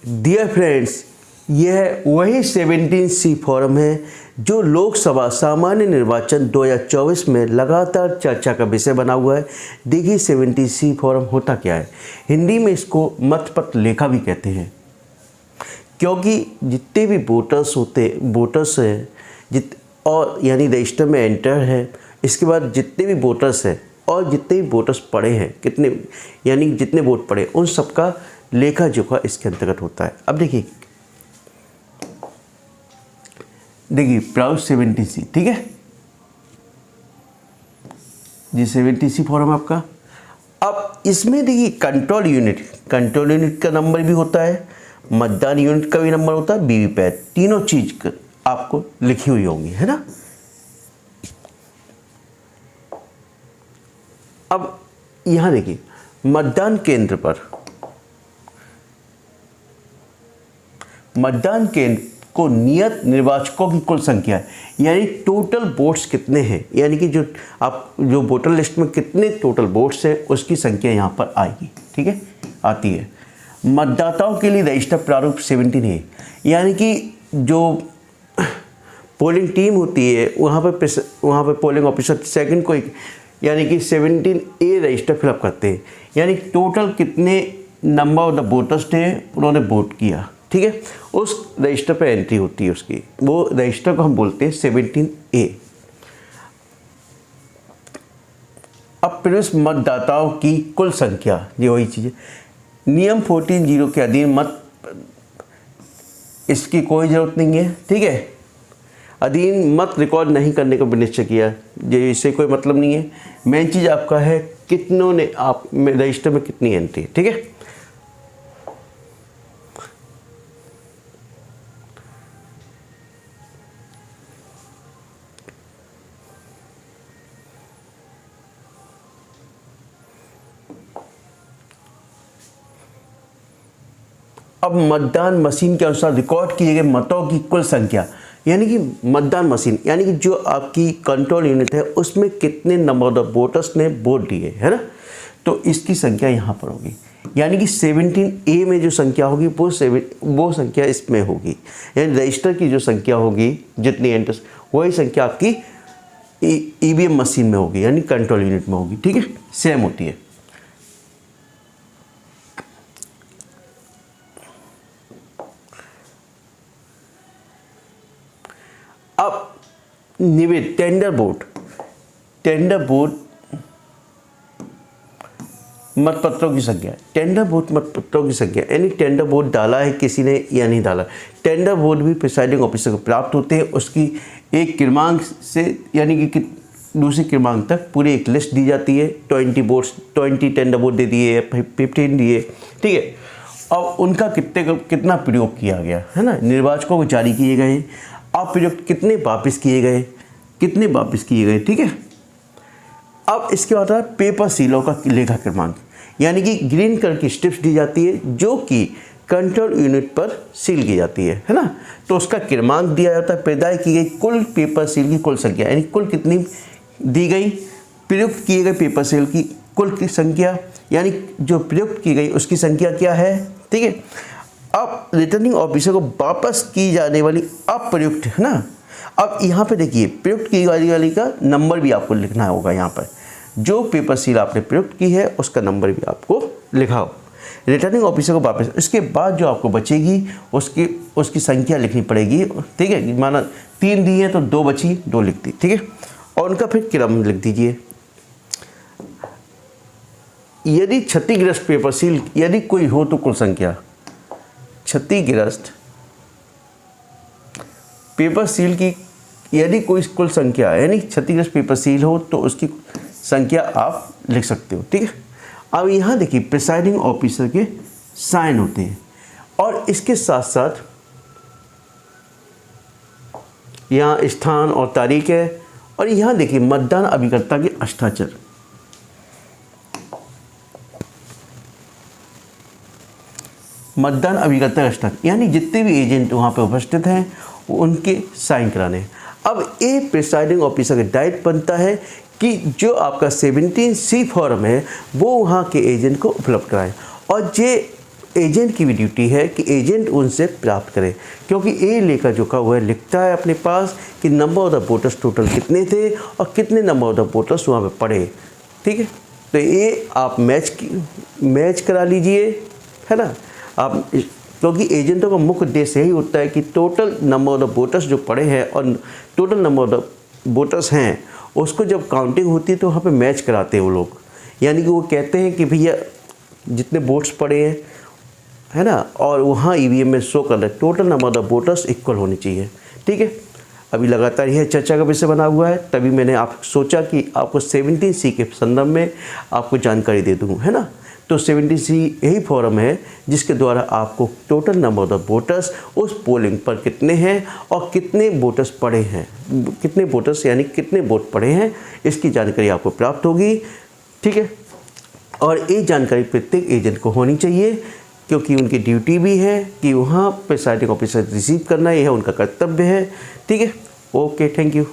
Dear friends, यह वही 17C form है जो लोकसभा सामान्य निर्वाचन 2024 में लगातार चर्चा का विषय बना हुआ है। देखिए 17C फॉर्म होता क्या है। हिंदी में इसको मतपत्र लेखा भी कहते हैं, क्योंकि जितने भी वोटर्स हैं और यानी रजिस्टर में एंटर है, इसके बाद जितने भी वोटर्स हैं और जितने भी वोटर्स पड़े हैं, कितने यानी जितने वोट पड़े, उन सबका लेखा जोखा इसके अंतर्गत होता है। अब देखिए प्राउड 17C, ठीक है जी, 17C फॉर्म आपका। अब इसमें देखिए कंट्रोल यूनिट का नंबर भी होता है, मतदान यूनिट का भी नंबर होता है, वीवीपैट, तीनों चीज आपको लिखी हुई होंगी, है ना। अब यहां देखिए मतदान केंद्र को नियत निर्वाचकों की कुल संख्या है, यानी टोटल वोट्स कितने हैं, यानी कि जो वोटर लिस्ट में कितने टोटल वोट्स हैं उसकी संख्या यहाँ पर आएगी, ठीक है, आती है। मतदाताओं के लिए रजिस्टर प्रारूप 17A, यानी कि जो पोलिंग टीम होती है वहाँ पर पोलिंग ऑफिसर सेकंड को यानी कि 17A रजिस्टर फिलअप करते हैं, यानी टोटल कितने नंबर ऑफ द वोटर्स थे उन्होंने वोट किया, ठीक है, उस रजिस्टर पर एंट्री होती है उसकी, वो रजिस्टर को हम बोलते हैं 17A। अब प्रवेश मतदाताओं की कुल संख्या, ये वही चीज़ है। नियम 14(0) के अधीन इसकी कोई ज़रूरत नहीं है, ठीक है, अधीन मत रिकॉर्ड नहीं करने का निश्चय किया, ये इससे कोई मतलब नहीं है। मेन चीज़ आपका है कितनों ने आप रजिस्टर में कितनी एंट्री, ठीक है। अब मतदान मशीन के अनुसार रिकॉर्ड किए गए मतों की कुल संख्या, यानी कि मतदान मशीन यानी कि जो आपकी कंट्रोल यूनिट है उसमें कितने नंबर ऑफ वोटर्स ने वोट दिए, है ना, तो इसकी संख्या यहाँ पर होगी, यानी कि 17A में जो संख्या होगी वो संख्या इसमें होगी, यानी रजिस्टर की जो संख्या होगी जितनी एंटर्स, वही संख्या आपकी EVM मशीन में होगी, यानी कंट्रोल यूनिट में होगी, ठीक है, सेम होती है। अब निवेद टेंडर वोट मतपत्रों की संख्या, मतपत्रों की संख्या, यानी टेंडर वोट डाला है किसी ने या नहीं डाला। टेंडर वोट भी प्रिसाइडिंग ऑफिसर को प्राप्त होते हैं, उसकी एक क्रमांक से यानी कि दूसरे क्रमांक तक पूरी एक लिस्ट दी जाती है। 20 टेंडर वोट दे दिए, 15 दिए, ठीक है। अब उनका कितना प्रयोग किया गया, है ना, निर्वाचकों को जारी किए गए, अब प्रयोग कितने वापस किए गए, ठीक है। अब इसके बाद पेपर सीलों का लेखा क्रमांक, यानी कि ग्रीन कलर की स्ट्रिप्स दी जाती है जो कि कंट्रोल यूनिट पर सील की जाती है ना, तो उसका क्रमांक दिया जाता है। पैदा की गई कुल पेपर सील की कुल संख्या, यानी कुल कितनी दी गई, प्रयुक्त किए गए पेपर सील की कुल की संख्या, यानी जो प्रयुक्त की गई उसकी संख्या क्या है, ठीक है। अब रिटर्निंग ऑफिसर को वापस की जाने वाली अप्रयुक्त, है ना, अब यहाँ पे देखिए प्रयुक्त की वाली का नंबर भी आपको लिखना होगा, यहाँ पर जो पेपर सील आपने प्रयुक्त की है उसका नंबर भी आपको लिखा हो। रिटर्निंग ऑफिसर को वापस, इसके बाद जो आपको बचेगी उसकी संख्या लिखनी पड़ेगी, ठीक है। माना 3 दी है तो 2 बची, 2 लिख दी, ठीक है, और उनका फिर क्रम लिख दीजिए। यदि क्षतिग्रस्त पेपर सील यदि कोई हो तो कुल संख्या, क्षतिग्रस्त पेपर सील की यदि कोई कुल संख्या, यानी क्षतिग्रस्त पेपर सील हो तो उसकी संख्या आप लिख सकते हो, ठीक है। अब यहाँ देखिए प्रिसाइडिंग ऑफिसर के साइन होते हैं और इसके साथ साथ यहाँ स्थान और तारीख है, और यहाँ देखिए मतदान अभिकर्ता के हस्ताक्षर, मतदान अभिकर्ता का हस्ताक्षर, यानी जितने भी एजेंट वहाँ पे उपस्थित हैं उनके साइन कराने। अब ये प्रिसाइडिंग ऑफिसर का दायित्व बनता है कि जो आपका 17C फॉर्म है वो वहाँ के एजेंट को उपलब्ध कराएं, और ये एजेंट की भी ड्यूटी है कि एजेंट उनसे प्राप्त करे, क्योंकि ए लेकर जो का हुआ है लिखता है अपने पास कि number of the voters total कितने थे और कितने नंबर ऑफ द वोटर्स वहाँ पे पड़े। ठीक है, तो ये आप मैच करा लीजिए, है ना। आप क्योंकि एजेंटों का मुख्य उद्देश्य यही होता है कि total number of the voters जो पड़े हैं और total number of the voters हैं उसको जब काउंटिंग होती है तो वहाँ पे मैच कराते हैं वो लोग। यानी कि वो कहते हैं कि भैया जितने वोट्स पड़े हैं, है ना, और वहाँ ईवीएम में शो कर रहे total number of the voters equal होनी चाहिए। ठीक है, अभी लगातार यह चर्चा का विषय बना हुआ है, तभी मैंने आप सोचा कि आपको 17C के संदर्भ में आपको जानकारी दे दूँ, है ना। तो 17C यही फॉर्म है जिसके द्वारा आपको total number of the voters उस पोलिंग पर कितने हैं और कितने वोटर्स पड़े हैं, कितने वोटर्स यानी कितने वोट पड़े हैं, इसकी जानकारी आपको प्राप्त होगी। ठीक है, और ये जानकारी प्रत्येक एजेंट को होनी चाहिए, क्योंकि उनकी ड्यूटी भी है कि वहाँ प्रिसाइडिंग ऑफिसर रिसीव करना, यह उनका कर्तव्य है। ठीक है, ओके, थैंक यू।